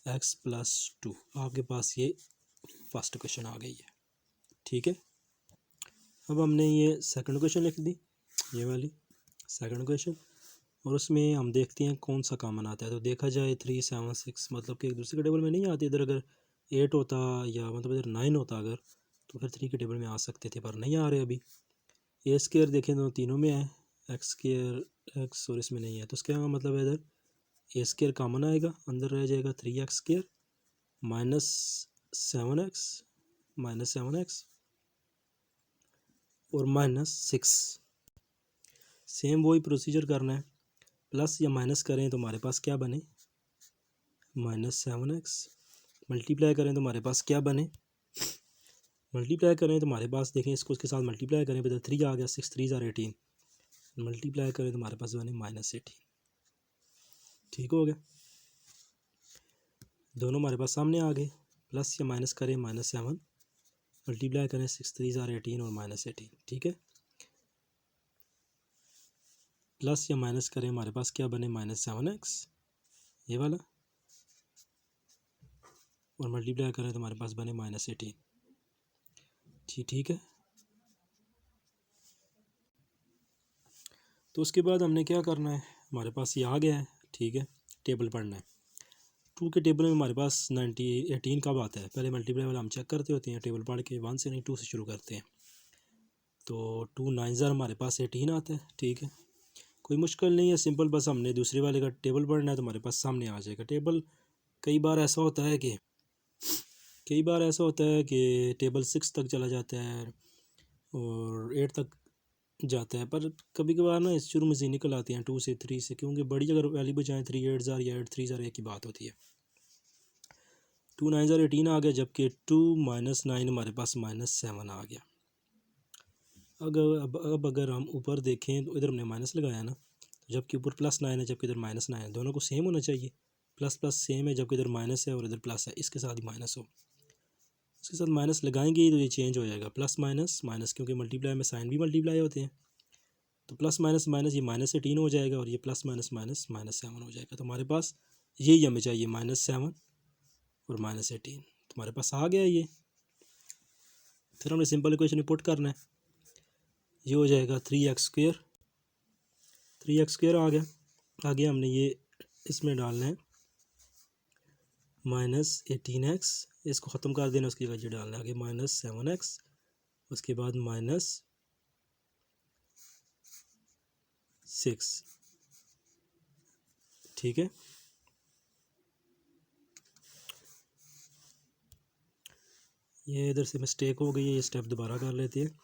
x+2, आपके पास ये फर्स्ट क्वेश्चन आ गई है। ठीक है, अब हमने ये सेकंड क्वेश्चन लिख दी, ये वाली सेकंड क्वेश्चन, और उसमें हम देखते हैं कौन सा कॉमन आता है। तो देखा जाए 3 7 6 मतलब कि एक दूसरे के टेबल में नहीं आते। इधर अगर 8 होता या मतलब इधर 9 होता अगर, तो फिर 3 के टेबल में आ सकते थे, पर नहीं आ रहे अभी। ए स्केयर देखें तो तीनों में है, एक्स स्केयर एक्स और इसमें नहीं है, तो उसका मतलब है इधर ए स्केयर कॉमन आएगा, अंदर रह जाएगा 3x स्केयर -7x और -6। सेम वही प्रोसीजर करना है, प्लस या माइनस करें तो हमारे पास क्या बने, -7x, मल्टीप्लाई करें तो हमारे पास क्या बने, मल्टीप्लाई करें तो हमारे पास देखें इसको इसके साथ मल्टीप्लाई करें, इधर 3 आ गया, 6 3 ज़ा 18, मल्टीप्लाई करें तो हमारे पास बने -18। ठीक हो गया, दोनों हमारे पास सामने आ गए। प्लस या माइनस करें -7, मल्टीप्लाई करें 6 3 ज़ा 18 और -18। ठीक है, प्लस या माइनस करें हमारे पास क्या बने, -7x ये वाला, और मल्टीप्लाई करें तो हमारे पास बने -18। ठीक है, तो उसके बाद हमने क्या करना है, हमारे पास ये आ गया है। ठीक है, टेबल पढ़ना है। 2 के टेबल में हमारे पास 18 कब आता है, पहले मल्टीप्लाई वाला हम चेक करते होते हैं, टेबल पढ़ के 1 से नहीं 2 से शुरू करते हैं। तो 2 9 ज़ा हमारे पास 18 आता है। ठीक है, कोई मुश्किल नहीं है, सिंपल, बस हमने दूसरे वाले का टेबल पढ़ना है तो हमारे पास सामने आ जाएगा टेबल। कई बार ऐसा होता है कि टेबल 6 तक चला जाता है और 8 तक जाता है, पर कभी कभार ना इस शुरू में से निकल आती हैं 2 से 3 से, क्योंकि बड़ी अगर वैल्यू बचाएँ 3 8 ज़ार या 8 3 ज़ार एक ही बात होती है। 2 9 ज़ार 18 आ गया, जबकि 2 - 9 हमारे पास -7 आ गया। अब अगर हम ऊपर देखें तो इधर हमने माइनस लगाया ना, तो जबकि ऊपर +9 है जबकि इधर -9 है, दोनों को सेम होना चाहिए, प्लस प्लस सेम है, जबकि इधर माइनस है और इधर प्लस है, इसके साथ ही माइनस हो, इसके साथ माइनस लगाएंगे तो ये चेंज हो जाएगा, प्लस माइनस माइनस, क्योंकि मल्टीप्लाई में साइन भी मल्टीप्लाई होते हैं, तो प्लस माइनस माइनस ये -18 हो जाएगा और ये प्लस माइनस माइनस -7 हो जाएगा। तो हमारे पास यही हमें चाहिए, -7 और -18, तो हमारे पास आ गया ये। फिर हमने सिंपल इक्वेशन पुट करना है, ये हो जाएगा 3x² आ गया। आगे हमने ये इसमें डालना है -18x, इसको ख़त्म कर देना, उसकी जगह ये डालना है आगे -7x, उसके बाद -6। ठीक है, ये इधर से मिस्टेक हो गई है, ये स्टेप दोबारा कर लेते हैं।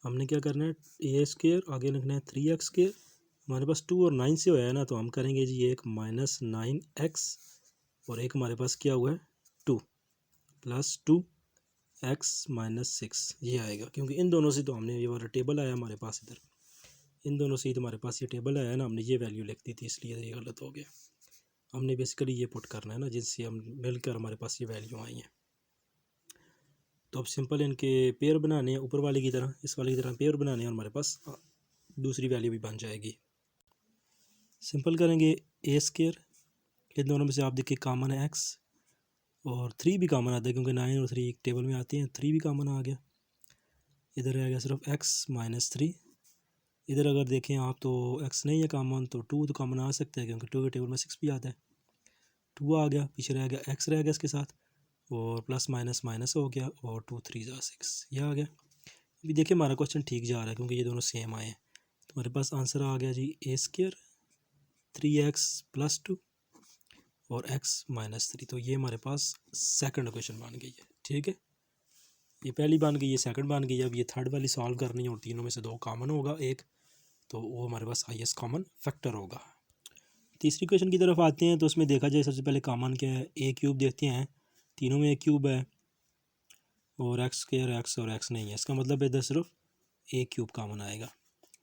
हमने क्या करना है, a² आगे लिखना है 3x², हमारे पास 2 और 9 से होया है ना, तो हम करेंगे जी एक -9x और एक हमारे पास क्या हुआ है 2 + 2x - 6, ये आएगा, क्योंकि इन दोनों से तो हमने ये वाला टेबल आया हमारे पास, इधर इन दोनों से ही तो हमारे पास ये टेबल आया ना, हमने ये वैल्यू लिख दी थी, इसलिए ये गलत हो गया। हमने बेसिकली ये पुट करना है ना, जिससे हम मिलकर हमारे पास ये वैल्यू आई हैं। तो अब सिंपल इनके पेयर बनाने हैं, ऊपर वाले की तरह इस वाले की तरह पेयर बनाने हैं, और हमारे पास दूसरी वैल्यू भी बन जाएगी। सिंपल करेंगे a², इन दोनों में से आप देखिए कॉमन है x, और 3 भी कॉमन आता है, क्योंकि 9 और 3 एक टेबल में आते हैं, 3 भी कॉमन आ गया। इधर रह गया सिर्फ x - 3, इधर अगर देखें आप तो x नहीं है कॉमन, तो 2 तो कॉमन आ सकता है, क्योंकि 2 के टेबल में 6 भी आता है। 2 आ गया, पीछे रह गया x रह गया इसके साथ, और प्लस माइनस माइनस हो गया, और 2 3 ज़ा 6 ये आ गया। अभी देखिए हमारा क्वेश्चन ठीक जा रहा है क्योंकि ये दोनों सेम आए हैं। तो हमारे पास आंसर आ गया जी a² 3x + 2 और x - 3। तो ये हमारे पास सेकंड क्वेश्चन बन गई है। ठीक है, ये पहली बन गई, ये सेकंड बन गई। अब ये थर्ड वाली सॉल्व करनी है और तीनों में से 2 कॉमन होगा एक, तो वो हमारे पास हाईएस्ट कॉमन फैक्टर होगा। तीसरी क्वेश्चन की तरफ आते हैं। तो उसमें देखा जाए सबसे पहले कॉमन क्या है, a³ देखते हैं, तीनों में a³ है और x² x और x नहीं है, इसका मतलब इधर सिर्फ a³ कॉमन आएगा,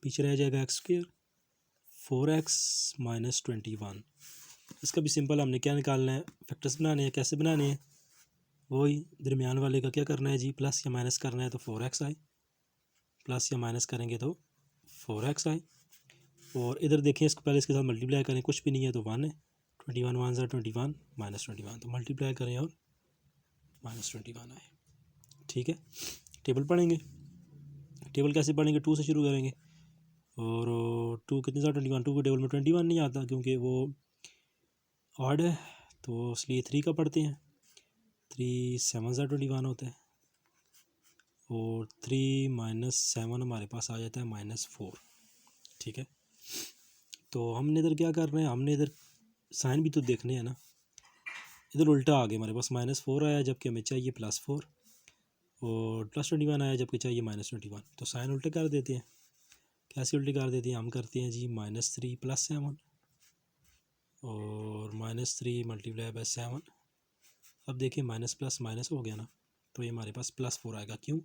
पीछे रह जाएगा x²। 4x - 21, इसका भी सिंपल हमने क्या निकालना है, फैक्टर्स बनाने हैं। कैसे बनाने हैं, वही दरमियान वाले का क्या करना है जी, प्लस या माइनस करना है तो 4x आए, प्लस या माइनस करेंगे तो 4x आए। और इधर देखें, इसको पहले इसके साथ मल्टीप्लाई करें, कुछ भी नहीं है तो 1 है, 21 1 ज़ा 21 -21, तो मल्टीप्लाई करें और -21 आए। ठीक है, टेबल पढ़ेंगे। टेबल कैसे पढ़ेंगे, 2 से शुरू करेंगे, और 2 कितने ज़ा 21, 2 के टेबल में 21 नहीं आता क्योंकि वो ऑड है, तो इसलिए 3 का पढ़ते हैं। 3 7 ज़ा 21 होता है, और 3 - 7 हमारे पास आ जाता है -4। ठीक है, तो हमने इधर क्या करना है, हमने इधर साइन भी तो देखने हैं ना। इधर उल्टा आ गया, हमारे पास -4 आया जबकि हमें चाहिए +4, और +21 आया जबकि चाहिए -21, तो साइन उल्टे कर देते हैं। कैसे उल्टे कर देते हैं, हम करते हैं जी -3 + 7, और -3 × 7। अब देखिए माइनस प्लस माइनस हो गया ना, तो ये हमारे पास +4 आएगा। क्यों,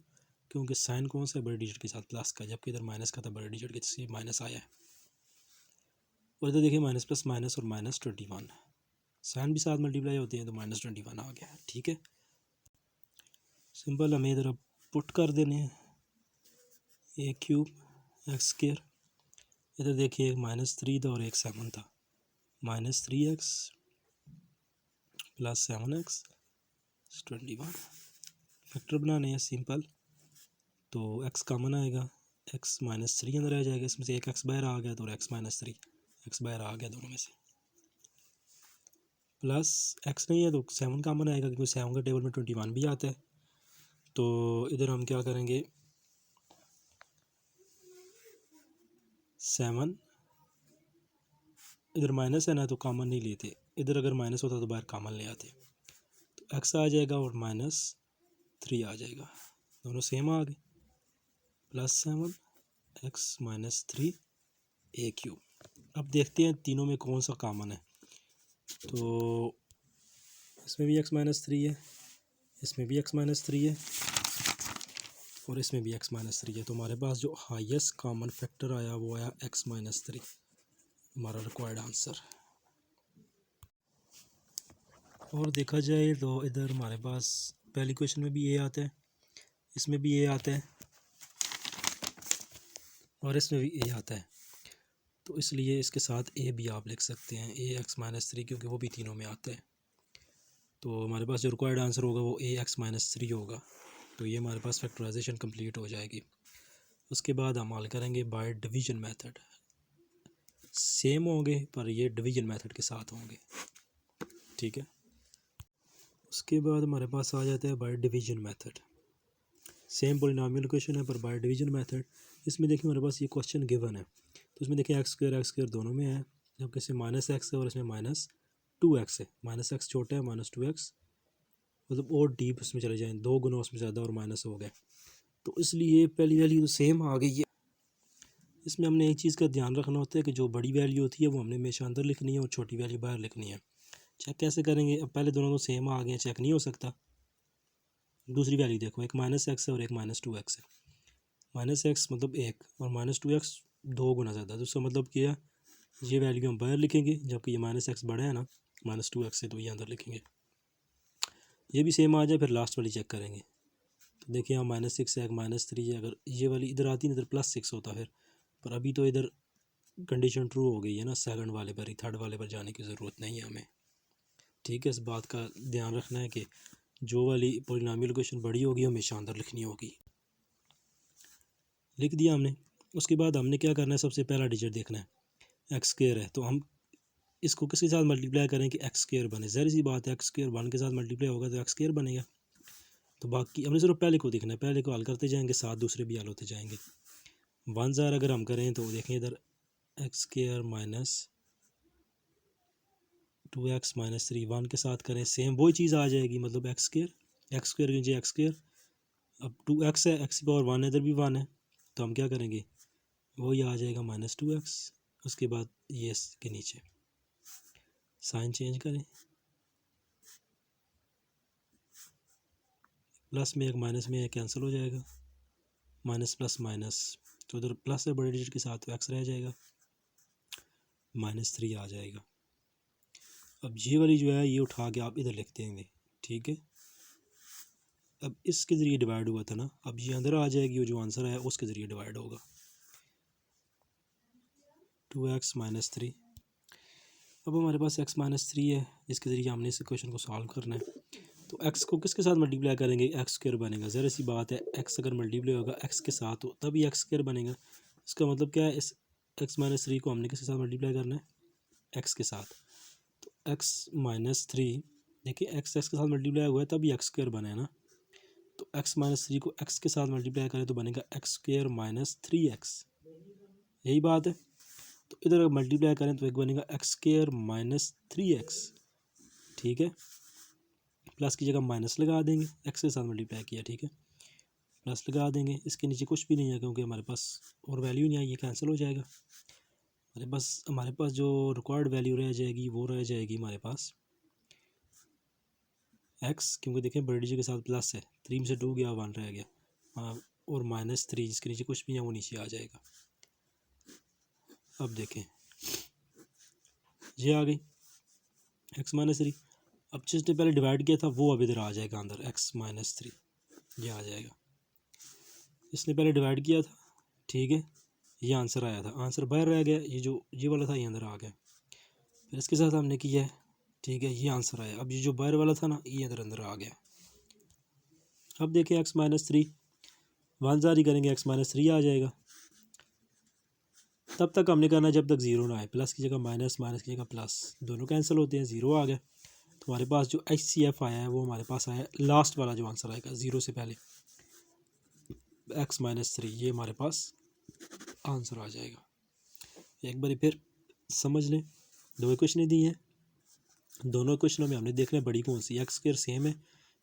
क्योंकि साइन कौन सा बड़े डिजिट के साथ प्लस का, जबकि इधर माइनस का था बड़े डिजिट के साथ माइनस आया है। और इधर देखिए माइनस प्लस माइनस और -21, साइन भी साथ मल्टीप्लाई होते हैं, तो -21 आ गया। ठीक है, सिंपल हमें इधर अब पुट कर देने हैं, a³ x²। इधर देखिए एक -3 था और एक 7 था, -3x + 7x 21। फैक्टर बनाने हैं सिंपल, तो x कॉमन आएगा, x -3 अंदर आ जाएगा, इसमें से एक x बाहर आ गया तो x -3 x बाहर आ गया दोनों में से, प्लस x नहीं है तो 7 कॉमन आएगा क्योंकि 7 का टेबल में 21 भी आता है। तो इधर हम क्या करेंगे, 7 इधर माइनस है ना तो कॉमन नहीं लेते, इधर अगर माइनस होता तो बाहर कॉमन ले आते, तो x आ जाएगा और -3 आ जाएगा, दोनों सेम आ गए, +7 x - 3 a³। अब देखते हैं तीनों में कौन सा कॉमन है। तो इसमें भी x - 3 है, इसमें भी x - 3 है, और इसमें भी x - 3 है। तो हमारे पास जो हाईएस्ट कॉमन फैक्टर आया वो आया x - 3, हमारा रिक्वायर्ड आंसर। और देखा जाए तो इधर हमारे पास पहली क्वेश्चन में भी a आता है, इसमें भी a आता है, और इसमें भी a आता है, तो इसलिए इसके साथ a भी आप लिख सकते हैं, a x - 3, क्योंकि वो भी तीनों में आता है। तो हमारे पास जो रिक्वायर्ड आंसर होगा वो a x - 3 होगा। तो ये हमारे पास फैक्टराइजेशन कंप्लीट हो जाएगी। उसके बाद हम हल करेंगे बाय डिवीजन मेथड, सेम होंगे पर ये डिवीजन मेथड के साथ होंगे। ठीक है, उसके बाद हमारे पास आ जाता है by division method, same polynomial question है पर बाय डिवीजन मेथड। इसमें देखिए हमारे पास ये क्वेश्चन गिवन है, तो इसमें देखिए x² दोनों में है, जबकि इसमें -x है और इसमें -2x है, -x छोटा है, -2x मतलब और डीप उसमें चले जाएँ, 2 गुना उसमें ज़्यादा और माइनस हो गए, तो इसलिए पहली वैल्यू तो सेम आ गई है। इसमें हमने एक चीज़ का ध्यान रखना होता है कि जो बड़ी वैल्यू होती है वो हमने हमेशा अंदर लिखनी है और छोटी वैल्यू बाहर लिखनी है। चेक कैसे करेंगे, अब पहले दोनों तो सेम आ गए हैं, चेक नहीं हो सकता। दूसरी वैल्यू देखो, एक -x है और एक -2x है, -x मतलब 1 और -2x 2 गुना ज़्यादा, तो उसका मतलब क्या, ये वैल्यू हम बाहर लिखेंगे, जबकि ये -x बड़ा है ना -2x से, तो ये अंदर लिखेंगे। ये भी सेम आ जाए फिर लास्ट वाली चेक करेंगे, तो देखिए यहाँ -6 है, एक -3 है, अगर ये वाली इधर आती ना इधर +6 होता फिर, पर अभी तो इधर कंडीशन ट्रू हो गई है ना, सेकंड वाले पर ही, थर्ड वाले पर जाने की ज़रूरत नहीं है हमें। ठीक है, इस बात का ध्यान रखना है कि जो वाली पॉलिनोमियल क्वेश्चन बड़ी होगी हमेशा अंदर लिखनी होगी। लिख दिया हमने। उसके बाद हमने क्या करना है, सबसे पहला डिजिट देखना है, x² है तो हम इसको किसके साथ मल्टीप्लाई करें कि एक्स स्क्वायर बने, ज़ाहिर सी बात है एक्स स्क्वायर 1 के साथ मल्टीप्लाई होगा तो एक्स स्क्वायर बनेगा। तो बाकी हमने सिर्फ पहले को देखना है, पहले को हल करते जाएंगे, साथ दूसरे भी हल होते जाएंगे। 1 ज़ार अगर हम करें तो देखें इधर x square minus 2x minus 3 1 के साथ करें सेम वही चीज़ आ जाएगी, मतलब एक्स स्क्वायर के नीचे एक्स स्क्वायर, अब 2x है, x की पावर 1 है, इधर भी 1 है, तो हम क्या करेंगे वही आ जाएगा -2x। उसके बाद ये के नीचे साइन चेंज करें, प्लस में एक माइनस में एक कैंसिल हो जाएगा, माइनस प्लस माइनस, तो उधर प्लस है बड़े डिजिट के साथ तो x रह जाएगा, -3 आ जाएगा। अब ये वाली जो है ये उठा के आप इधर लिख देंगे, ठीक है। अब इसके ज़रिए डिवाइड हुआ था ना, अब ये अंदर आ जाएगी, जो आंसर है उसके ज़रिए डिवाइड होगा, 2x माइनस 3। अब हमारे पास x माइनस 3 है, इसके ज़रिए हमने इस क्वेश्चन को सॉल्व करना है। तो x को किसके साथ मल्टीप्लाई करेंगे, एक्स स्क्वायर बनेगा, ज़रा सी बात है, x अगर मल्टीप्लाई होगा x के साथ तो तभी एक्स स्क्वायर बनेगा। इसका मतलब क्या है, इस x माइनस 3 को हमने किसके साथ मल्टीप्लाई करना है, x के साथ। तो x माइनस 3 देखिए x के साथ मल्टीप्लाई हुआ है तभी एक्स स्क्वायर बने ना, तो x माइनस 3 को x के साथ मल्टीप्लाई करें तो बनेगा एक्स स्क्वायर माइनस 3x, यही बात है। तो इधर मल्टीप्लाई करें तो एक बनेगा एक्स स्क्वायर माइनस 3x, ठीक है। प्लस की जगह माइनस लगा देंगे, एक्स के साथ मल्टीप्लाई किया, ठीक है, प्लस लगा देंगे। इसके नीचे कुछ भी नहीं है क्योंकि हमारे पास और वैल्यू नहीं आई, ये कैंसिल हो जाएगा। हमारे पास जो रिक्वायर्ड वैल्यू रह जाएगी वो रह जाएगी हमारे पास एक्स, क्योंकि देखें बड़ी डिजिट के साथ प्लस है, 3 में से 2 गया 1 रह गया, और -3 जिसके नीचे कुछ भी है वो नीचे आ जाएगा। अब देखें ये आ गई एक्स माइनस 3। अब जिसने पहले डिवाइड किया था वो अब इधर आ जाएगा अंदर, एक्स माइनस 3 ये आ जाएगा, इसने पहले डिवाइड किया था, ठीक है, ये आंसर आया था, आंसर बाहर रह गया, ये वाला था ये अंदर आ गया, फिर इसके साथ हमने किया है, ठीक है, ये आंसर आया। अब ये जो बाहर वाला था ना ये अंदर आ गया। अब देखें एक्स माइनस 3 1 जारी करेंगे, एक्स माइनस 3 आ जाएगा। तब तक हमने करना जब तक ज़ीरो ना आए, प्लस की जगह माइनस, माइनस की जगह प्लस, दोनों कैंसिल होते हैं, ज़ीरो आ गया। तो हमारे पास जो HCF आया है वो हमारे पास आया लास्ट वाला जो आंसर आएगा ज़ीरो से पहले, एक्स माइनस 3, ये हमारे पास आंसर आ जाएगा। एक बारी फिर समझ लें, दो इक्वेशनें दी हैं, दोनों इक्वेशनों में हमने देखना है बड़ी कौन सी, एक्स स्क्वायर सेम है,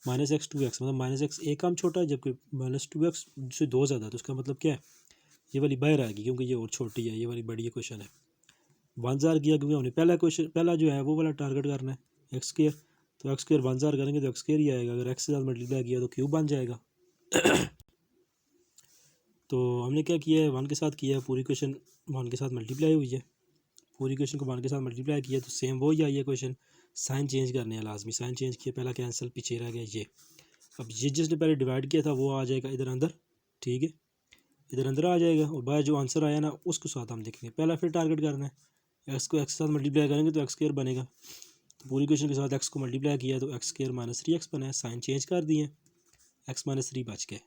-x 2x, मतलब -x एक काम छोटा है जबकि -2x से 2 ज़्यादा, तो उसका मतलब क्या है, ये वाली बाहर आएगी क्योंकि ये और छोटी है, ये वाली बड़ी क्वेश्चन है। 1 ज़ार किया क्योंकि हमने पहला जो है वो वाला टारगेट करना है, एक्स स्क्वायर, तो एक्स स्क्वायर 1 ज़ार करेंगे तो एक्स स्क्वायर ही आएगा, अगर एक्स के साथ मल्टीप्लाई किया तो क्यूब बन जाएगा। तो हमने क्या किया है, 1 के साथ किया है, पूरी क्वेश्चन 1 के साथ मल्टीप्लाई हुई है, पूरी क्वेश्चन को 1 के साथ मल्टीप्लाई किया तो सेम वही आई है क्वेश्चन, साइन चेंज करने हैं लाजमी, साइन चेंज किया, पहला कैंसिल, पीछे रह गया ये। अब ये जिसने पहले डिवाइड किया था वो आ जाएगा इधर अंदर, ठीक है, इधर अंदर आ जाएगा, और बाहर जो आंसर आया ना उसको साथ हम देखेंगे। पहला फिर टारगेट करना है, एक्स को एक्स के साथ मल्टीप्लाई करेंगे तो एक्स स्क्वायर बनेगा, तो पूरी क्वेश्चन के साथ एक्स को मल्टीप्लाई किया तो एक्स स्क्वायर माइनस 3x बना है, साइन चेंज कर दिए, एक्स माइनस 3 बच गए।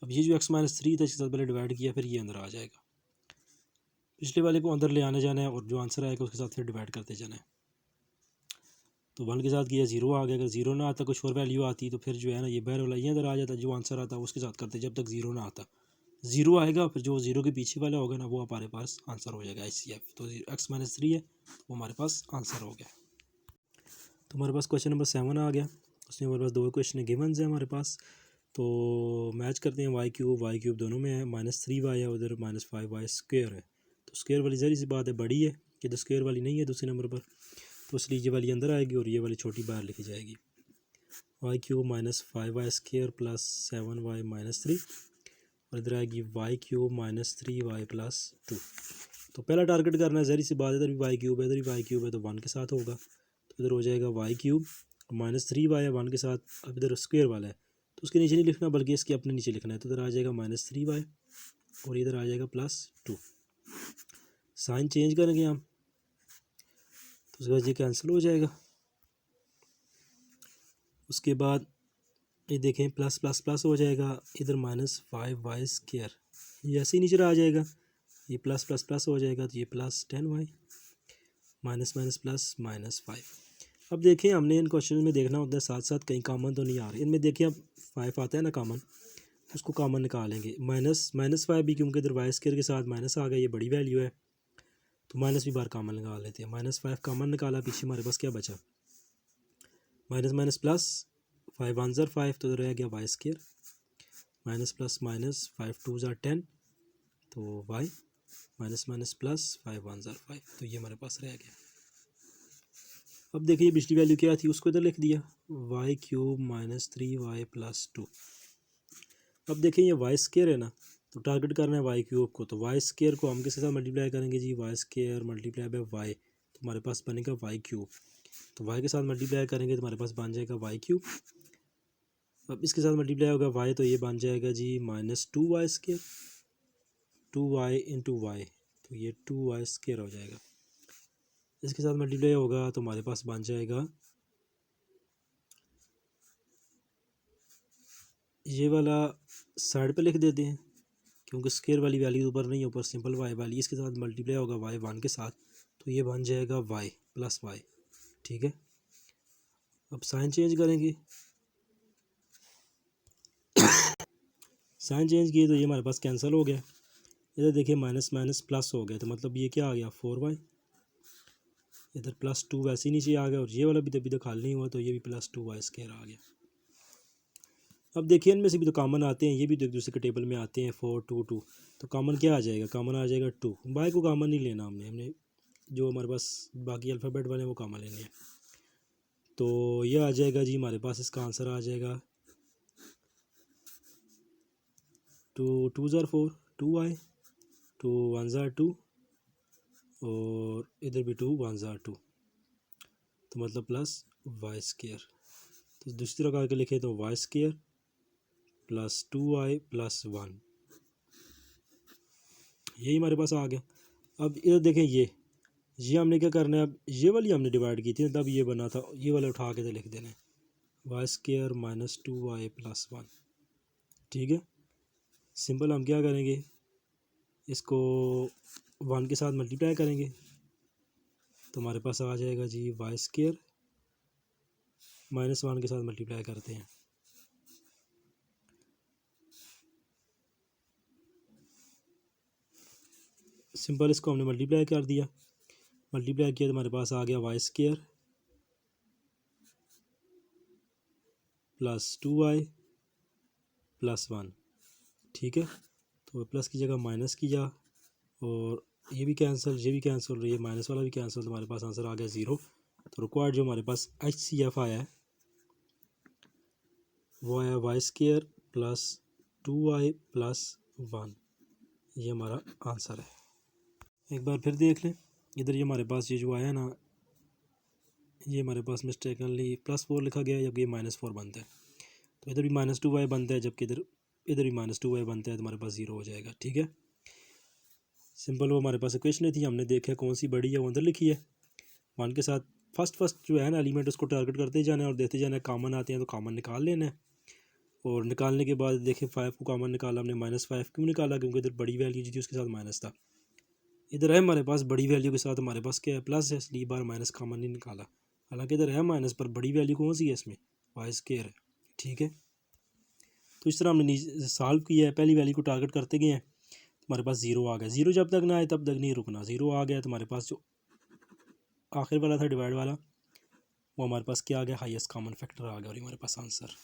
अब ये जो एक्स माइनस 3 था इसके साथ पहले डिवाइड किया, फिर ये अंदर आ जाएगा, पिछले वाले को अंदर ले आने जाना है और जो आंसर आएगा उसके साथ फिर डिवाइड करते जाना है। तो 1 के साथ किया, ज़ीरो आ गया, अगर ज़ीरो ना आता कुछ और वैल्यू आती तो फिर जो है ना ये बाहर वाला ये अंदर आ जाता, जो आंसर आता उसके साथ करते जब तक ज़ीरो ना आता, ज़ीरो आएगा फिर जो ज़ीरो के पीछे वाला होगा ना वो हमारे पास आंसर हो जाएगा HCF। तो एक्स माइनस 3 है वो हमारे पास आंसर हो गया। तो हमारे पास क्वेश्चन नंबर 7 आ गया, उसमें हमारे पास दो क्वेश्चन गिवन है हमारे पास, तो मैच करते हैं, वाई क्यूब दोनों में है, -3y है, उधर -5y स्क्वेयर है, तो स्क्वेयर वाली ज़री सी बात है बड़ी है, कि तो स्क्वेयर वाली नहीं है दूसरे नंबर पर, तो इसलिए ये वाली अंदर आएगी और ये वाली छोटी बाहर लिखी जाएगी, Y cube -5y square plus 7y -3, और इधर आएगी वाई क्यूब -3y प्लस 2। तो पहला टारगेट करना है, ज़री सी बात, इधर भी वाई क्यूब है, इधर भी वाई क्यूब है, तो 1 के साथ होगा, तो इधर हो जाएगा वाई क्यूब -3y है 1 के साथ, अब इधर स्क्वेयर वाला है तो उसके नीचे नहीं लिखना बल्कि इसके अपने नीचे लिखना है, तो इधर आ जाएगा -3y और इधर आ जाएगा +2, साइन चेंज करेंगे हम तो उसके बाद ये कैंसिल हो जाएगा। उसके बाद ये देखें प्लस प्लस प्लस हो जाएगा, इधर -5y स्क्वेयर, ये ऐसे ही नीचे आ जाएगा, ये प्लस प्लस प्लस हो जाएगा तो ये +10y, माइनस माइनस प्लस -5। अब देखिए हमने इन क्वेश्चन में देखना होता है साथ साथ कहीं कॉमन तो नहीं आ रहे। इनमें देखिए अब 5 आता है ना कॉमन, उसको कॉमन निकालेंगे। -5 भी क्योंकि इधर वाई स्क्वायर के साथ माइनस आ गया, ये बड़ी वैल्यू है तो माइनस भी बार कॉमन निकाल लेते हैं। -5 कॉमन निकाला, पीछे हमारे पास क्या बचा, माइनस माइनस प्लस, 5 1 ज़र 5 तो रह गया y square, minus plus minus 5 2 ज़र 10 तो वाई, माइनस माइनस प्लस 5 1 ज़र 5 तो ये हमारे पास रह गया। अब देखिए पिछली वैल्यू क्या थी, उसको इधर लिख दिया, वाई क्यूब -3y + 2। अब देखिए ये वाई स्क्वायर है ना, तो टारगेट करना है वाई क्यूब को, तो वाई स्क्वायर को हम किसके साथ मल्टीप्लाई करेंगे जी, y square multiply by y, तो हमारे पास बनेगा वाई क्यूब। तो वाई के साथ मल्टीप्लाई करेंगे तो हमारे पास बन जाएगा वाई क्यूब। अब इसके साथ मल्टीप्लाई होगा वाई, तो ये बन जाएगा जी -2y², 2y इंटू वाई, तो ये 2y² हो जाएगा। इसके साथ मल्टीप्लाई होगा तो हमारे पास बन जाएगा ये वाला, साइड पे लिख देते हैं क्योंकि स्क्वायर वाली वैल्यू ऊपर नहीं, ऊपर सिंपल वाई वाली, इसके साथ मल्टीप्लाई होगा वाई 1 के साथ, तो ये बन जाएगा वाई प्लस वाई। ठीक है, अब साइन चेंज करेंगे, साइन चेंज किए तो ये हमारे पास कैंसिल हो गया। इधर देखिए माइनस माइनस प्लस हो गया, तो मतलब ये क्या आ गया 4y, इधर +2 वैसे ही नीचे आ गया, और ये वाला भी अभी तक हल नहीं हुआ तो ये भी +2y² आ गया। अब देखिए इनमें से भी तो कॉमन आते हैं, ये भी तो एक दूसरे के टेबल में आते हैं 4 2 2, तो कॉमन क्या आ जाएगा, कॉमन आ जाएगा 2। बाय को कॉमन नहीं लेना हमने जो हमारे पास बाकी अल्फ़ाबेट वाले हैं वो कॉमन लेने हैं। तो ये आ जाएगा जी हमारे पास, इसका आंसर आ जाएगा 2 2 ज़र 4 2y, 2 1 ज़र 2 और इधर भी 2 1 ज़र 2, तो मतलब +y²। तो दूसरी तरह करके लिखे तो y² + 2y + 1, यही हमारे पास आ गया। अब इधर देखें ये हमने क्या करना है, अब ये वाली हमने डिवाइड की थी तब ये बना था, ये वाला उठा के तो लिख देना है y² - 2y + 1। ठीक है, सिंपल हम क्या करेंगे, इसको 1 के साथ मल्टीप्लाई करेंगे तो हमारे पास आ जाएगा जी y² -1 के साथ मल्टीप्लाई करते हैं, सिंपल इसको हमने मल्टीप्लाई कर दिया, मल्टीप्लाई किया तो हमारे पास आ गया y² + 2y + 1। ठीक है, तो प्लस की जगह माइनस किया और ये भी कैंसिल, ये भी कैंसिल, ये माइनस वाला भी कैंसिल, तो हमारे पास आंसर आ गया 0। तो रिक्वायर्ड जो हमारे पास HCF आया है वो आया y² + 2y + 1, ये हमारा आंसर है। एक बार फिर देख लें, इधर ये हमारे पास ये जो आया ना, ये हमारे पास मिस्टेकनली +4 लिखा गया है जबकि ये -4 बनता है, तो इधर भी -2y बनता है जबकि इधर भी -2y बनता है, तो हमारे पास 0 हो जाएगा। ठीक है, सिंपल वो हमारे पास इक्वेशन थी, हमने देखा कौन सी बड़ी है वो अंदर लिखी है, 1 के साथ फर्स्ट जो है ना एलिमेंट उसको टारगेट करते जाना है और देते जाना है, कॉमन आते हैं तो कॉमन निकाल लेना है। और निकालने के बाद देखें 5 को कॉमन निकाला हमने, -5 क्यों निकाला, क्योंकि इधर बड़ी वैल्यू जो थी उसके साथ माइनस था, इधर है हमारे पास बड़ी वैल्यू के साथ हमारे पास क्या है प्लस है, इसलिए बार माइनस कॉमन नहीं निकाला, हालांकि इधर है माइनस पर बड़ी वैल्यू कौन सी है इसमें, y² है। ठीक है, तो इस तरह हमने सॉल्व किया है, पहली वैल्यू को टारगेट करते गए हैं, हमारे पास 0 आ गया। 0 जब तक ना आए तब तक नहीं रुकना, 0 आ गया तो हमारे पास जो आखिर वाला था डिवाइड वाला वो हमारे पास क्या आ गया, हाईएस्ट कॉमन फैक्टर आ गया और हमारे पास आंसर